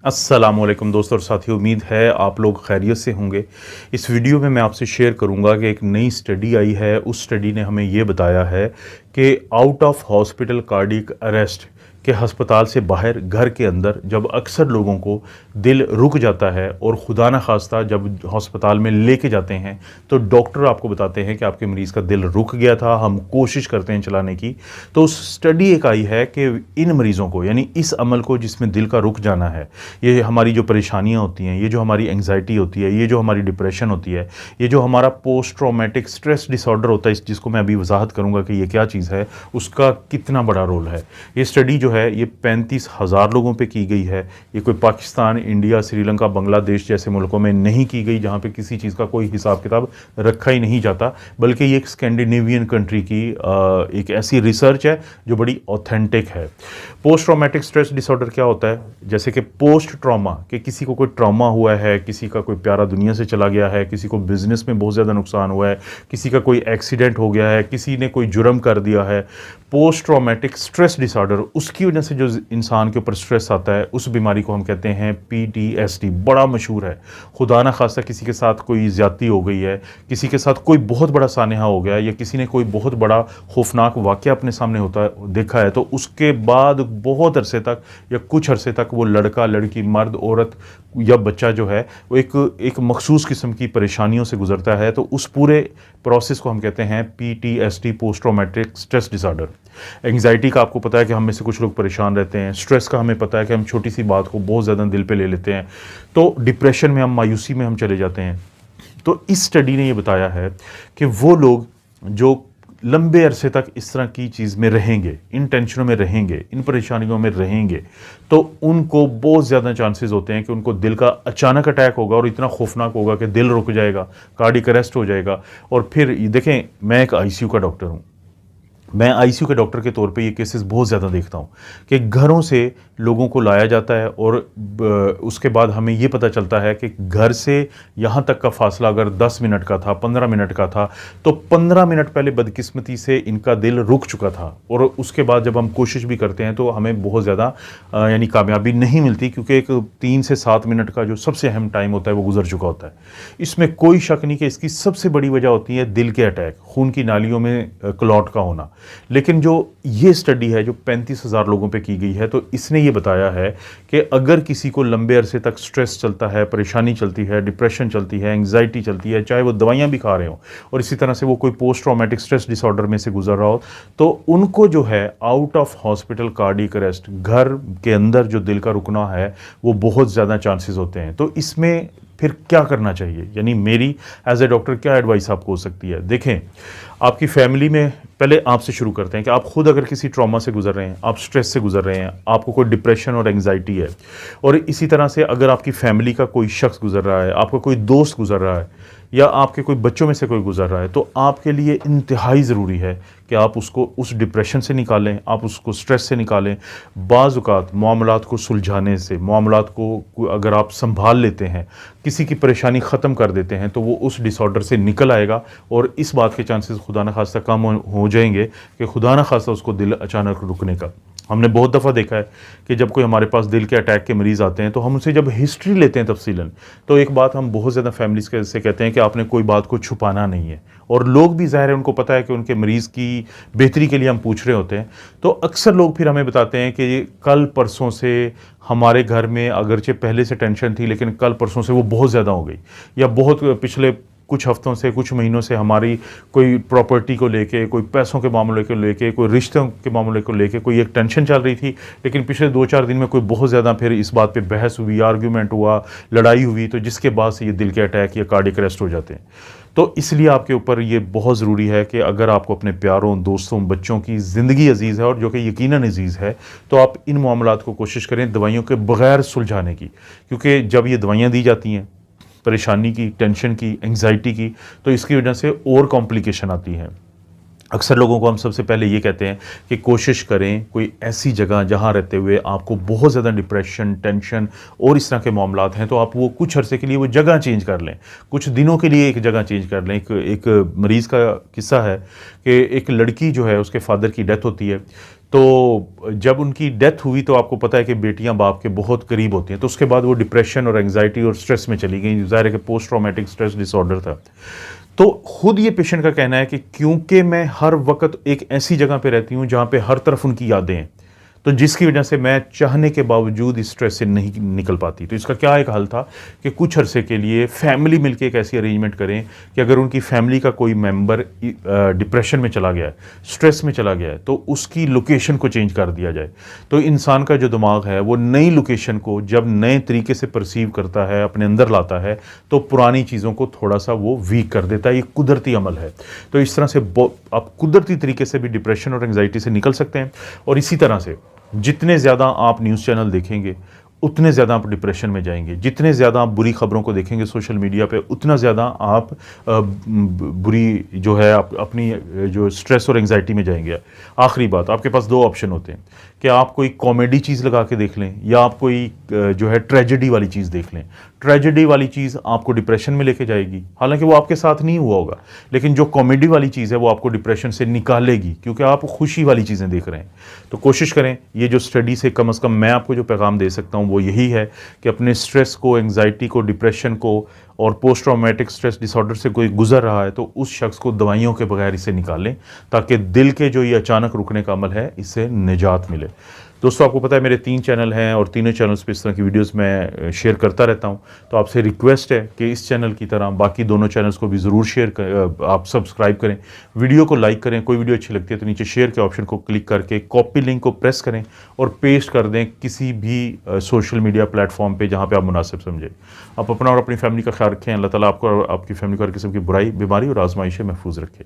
अस्सलामुअलैकुम दोस्तों और साथियों, उम्मीद है आप लोग खैरियत से होंगे। इस वीडियो में मैं आपसे शेयर करूंगा कि एक नई स्टडी आई है। उस स्टडी ने हमें ये बताया है कि out of hospital cardiac arrest के अस्पताल से बाहर घर के अंदर जब अक्सर लोगों को दिल रुक जाता है और खुदा न खास्ता जब अस्पताल में लेके जाते हैं तो डॉक्टर आपको बताते हैं कि आपके मरीज़ का दिल रुक गया था, हम कोशिश करते हैं चलाने की। तो स्टडी एक आई है कि इन मरीज़ों को, यानी इस अमल को जिसमें दिल का रुक जाना है, ये हमारी जो परेशानियां होती हैं, ये जो हमारी एंग्जाइटी होती है, ये जो हमारी डिप्रेशन होती है, ये जो हमारा पोस्ट ट्रॉमेटिक स्ट्रेस डिसऑर्डर होता है, जिसको मैं अभी वजाहत करूंगा कि ये क्या चीज़ है, उसका कितना बड़ा रोल है। ये स्टडी जो है ये 35,000 लोगों पे की गई है। ये कोई पाकिस्तान, इंडिया, श्रीलंका, बांग्लादेश जैसे मुल्कों में नहीं की गई जहाँ पे किसी चीज़ का कोई हिसाब किताब रखा ही नहीं जाता, बल्कि ये एक स्कैंडिनेवियन कंट्री की एक ऐसी रिसर्च है जो बड़ी ऑथेंटिक है। पोस्ट ट्रॉमेटिक स्ट्रेस डिसऑर्डर क्या होता है? जैसे कि पोस्ट ट्रॉमा, कि किसी को कोई ट्रॉमा हुआ है, किसी का कोई प्यारा दुनिया से चला गया है, किसी को बिजनेस में बहुत ज़्यादा नुकसान हुआ है, किसी का कोई एक्सीडेंट हो गया है, किसी ने कोई जुर्म कर दिया है। पोस्ट ट्रॉमेटिक स्ट्रेस डिसऑर्डर, उसकी वजह से जो इंसान के ऊपर स्ट्रेस आता है, उस बीमारी को हम कहते हैं PTSD। बड़ा मशहूर है। खुदा ना खास्ता किसी के साथ कोई ज़्यादती हो गई है, किसी के साथ कोई बहुत बड़ा सानेहा हो गया, या किसी ने कोई बहुत बड़ा खौफनाक वाक़या अपने सामने होता देखा है, तो उसके बाद बहुत अरसे तक या कुछ अरसे तक वो लड़का, लड़की, मर्द, औरत या बच्चा जो है वो एक मखसूस किस्म की परेशानियों से गुजरता है। तो उस पूरे प्रोसेस को हम कहते हैं PTSD, post traumatic stress disorder. Anxiety का आपको पता है कि हम में से कुछ लोग परेशान रहते हैं। स्ट्रेस का हमें पता है कि हम छोटी सी बात को बहुत ज़्यादा दिल पे ले लेते हैं। तो डिप्रेशन में, हम मायूसी में हम चले जाते हैं। तो इस स्टडी ने ये बताया है कि वो लोग जो लंबे अरसे तक इस तरह की चीज़ में रहेंगे, इन टेंशनों में रहेंगे, इन परेशानियों में रहेंगे, तो उनको बहुत ज़्यादा चांसेस होते हैं कि उनको दिल का अचानक अटैक होगा और इतना खौफनाक होगा कि दिल रुक जाएगा, कार्डियक अरेस्ट हो जाएगा। और फिर देखें, मैं एक ICU का डॉक्टर हूँ। मैं ICU के डॉक्टर के तौर पे ये केसेस बहुत ज़्यादा देखता हूँ कि घरों से लोगों को लाया जाता है और उसके बाद हमें ये पता चलता है कि घर से यहाँ तक का फासला अगर 10 मिनट का था, 15 मिनट का था, तो 15 मिनट पहले बदकिस्मती से इनका दिल रुक चुका था। और उसके बाद जब हम कोशिश भी करते हैं तो हमें बहुत ज़्यादा यानी कामयाबी नहीं मिलती, क्योंकि एक 3 से 7 मिनट का जो सबसे अहम टाइम होता है वो गुजर चुका होता है। इसमें कोई शक नहीं कि इसकी सबसे बड़ी वजह होती है दिल के अटैक, खून की नालियों में क्लॉट का होना। लेकिन जो ये स्टडी है जो 35,000 लोगों पे की गई है, तो इसने ये बताया है कि अगर किसी को लंबे अरसे तक स्ट्रेस चलता है, परेशानी चलती है, डिप्रेशन चलती है, एंग्जाइटी चलती है, चाहे वो दवाइयाँ भी खा रहे हो और इसी तरह से वो कोई पोस्ट ट्रॉमेटिक स्ट्रेस डिसऑर्डर में से गुजर रहा हो, तो उनको जो है out of hospital cardiac arrest, घर के अंदर जो दिल का रुकना है, वो बहुत ज़्यादा चांसेस होते हैं। तो इसमें फिर क्या करना चाहिए, यानी मेरी एज ए डॉक्टर क्या एडवाइस आपको हो सकती है? देखें, आपकी फैमिली में, पहले आपसे शुरू करते हैं कि आप खुद अगर किसी ट्रॉमा से गुजर रहे हैं, आप स्ट्रेस से गुजर रहे हैं, आपको कोई डिप्रेशन और एंग्जाइटी है, और इसी तरह से अगर आपकी फैमिली का कोई शख्स गुजर रहा है, आपका कोई दोस्त गुजर रहा है, या आपके कोई बच्चों में से कोई गुजर रहा है, तो आपके लिए इंतहाई ज़रूरी है कि आप उसको उस डिप्रेशन से निकालें, आप उसको स्ट्रेस से निकालें। बाज़ औक़ात मामलात को सुलझाने से, मामलात को अगर आप संभाल लेते हैं, किसी की परेशानी ख़त्म कर देते हैं, तो वो उस डिसऑर्डर से निकल आएगा और इस बात के चांसेस खुदा न खास्ता कम हो जाएंगे कि खुदा न खास्ता उसको दिल अचानक रुकने का। हमने बहुत दफ़ा देखा है कि जब कोई हमारे पास दिल के अटैक के मरीज़ आते हैं तो हम उनसे जब हिस्ट्री लेते हैं तफसीलन, तो एक बात हम बहुत ज़्यादा फैमिलीज़ के से कहते हैं कि आपने कोई बात को छुपाना नहीं है। और लोग भी ज़ाहिर है उनको पता है कि उनके मरीज़ की बेहतरी के लिए हम पूछ रहे होते हैं। तो अक्सर लोग फिर हमें बताते हैं कि कल परसों से हमारे घर में अगरचे पहले से टेंशन थी, लेकिन कल परसों से वो बहुत ज़्यादा हो गई, या बहुत पिछले कुछ हफ्तों से, कुछ महीनों से हमारी कोई प्रॉपर्टी को लेके, कोई पैसों के मामले को लेके, कोई रिश्तों के मामले को लेके कोई एक टेंशन चल रही थी, लेकिन पिछले 2-4 दिन में कोई बहुत ज़्यादा फिर इस बात पे बहस हुई, आर्ग्यूमेंट हुआ, लड़ाई हुई, तो जिसके बाद से ये दिल के अटैक या कार्डियक अरेस्ट हो जाते हैं। तो इसलिए आपके ऊपर ये बहुत ज़रूरी है कि अगर आपको अपने प्यारों, दोस्तों, बच्चों की ज़िंदगी अजीज़ है, और जो कि यकीनन अजीज़ है, तो आप इन मामलात को कोशिश करें दवाइयों के बग़ैर सुलझाने की। क्योंकि जब ये दवाइयाँ दी जाती हैं परेशानी की, टेंशन की, एंग्जाइटी की, तो इसकी वजह से और कॉम्प्लिकेशन आती हैं। अक्सर लोगों को हम सबसे पहले ये कहते हैं कि कोशिश करें कोई ऐसी जगह जहाँ रहते हुए आपको बहुत ज़्यादा डिप्रेशन, टेंशन और इस तरह के मामलात हैं, तो आप वो कुछ अरसे के लिए वो जगह चेंज कर लें, कुछ दिनों के लिए एक जगह चेंज कर लें। एक मरीज़ का किस्सा है कि एक लड़की जो है, उसके फादर की डेथ होती है, तो जब उनकी डेथ हुई तो आपको पता है कि बेटियां बाप के बहुत करीब होती हैं, तो उसके बाद वो डिप्रेशन और एंग्जाइटी और स्ट्रेस में चली गई। ज़ाहिर है कि पोस्ट ट्रॉमेटिक स्ट्रेस डिसऑर्डर था। तो खुद ये पेशेंट का कहना है कि क्योंकि मैं हर वक्त एक ऐसी जगह पे रहती हूँ जहाँ पे हर तरफ उनकी यादें हैं, तो जिसकी वजह से मैं चाहने के बावजूद इस स्ट्रेस से नहीं निकल पाती। तो इसका क्या एक हल था कि कुछ अरसे के लिए फैमिली मिलके एक ऐसी अरेंजमेंट करें कि अगर उनकी फैमिली का कोई मेंबर डिप्रेशन में चला गया है, स्ट्रेस में चला गया है, तो उसकी लोकेशन को चेंज कर दिया जाए। तो इंसान का जो दिमाग है वो नई लोकेशन को जब नए तरीके से परसीव करता है, अपने अंदर लाता है, तो पुरानी चीज़ों को थोड़ा सा वो वीक कर देता है। ये कुदरती अमल है। तो इस तरह से आप कुदरती तरीके से भी डिप्रेशन और एंग्जाइटी से निकल सकते हैं। और इसी तरह से जितने ज़्यादा आप न्यूज़ चैनल देखेंगे उतने ज़्यादा आप डिप्रेशन में जाएंगे। जितने ज़्यादा आप बुरी खबरों को देखेंगे सोशल मीडिया पे, उतना ज़्यादा आप बुरी जो है आप अपनी जो स्ट्रेस और एंग्जाइटी में जाएंगे। आखिरी बात, आपके पास दो ऑप्शन होते हैं कि आप कोई कॉमेडी चीज़ लगा के देख लें या आप कोई जो है ट्रेजेडी वाली चीज़ देख लें। ट्रेजेडी वाली चीज़ आपको डिप्रेशन में लेके जाएगी, हालांकि वो आपके साथ नहीं हुआ होगा, लेकिन जो कॉमेडी वाली चीज़ है वो आपको डिप्रेशन से निकालेगी, क्योंकि आप खुशी वाली चीज़ें देख रहे हैं। तो कोशिश करें, ये जो स्टडी से कम से कम मैं आपको जो पैगाम दे सकता हूँ वो यही है कि अपने स्ट्रेस को, एंग्जाइटी को, डिप्रेशन को और पोस्ट ट्रॉमेटिक स्ट्रेस डिसऑर्डर से कोई गुजर रहा है तो उस शख्स को दवाइयों के बगैर इसे निकालें, ताकि दिल के जो ये अचानक रुकने का अमल है इससे निजात मिले। दोस्तों, आपको पता है मेरे 3 चैनल हैं और तीनों चैनल्स पे इस तरह की वीडियोस मैं शेयर करता रहता हूं। तो आपसे रिक्वेस्ट है कि इस चैनल की तरह बाकी दोनों चैनल्स को भी ज़रूर आप सब्सक्राइब करें, वीडियो को लाइक करें। कोई वीडियो अच्छी लगती है तो नीचे शेयर के ऑप्शन को क्लिक करके कॉपी लिंक को प्रेस करें और पेस्ट कर दें किसी भी सोशल मीडिया प्लेटफॉर्म पर जहाँ पर आप मुनासिब समझें। आप अपना और अपनी फैमिली का ख्याल रखें। अल्लाह ताला आपको और आपकी फैमिली को हर किस्म की बुराई, बीमारी और आजमाइश से महफूज रखें।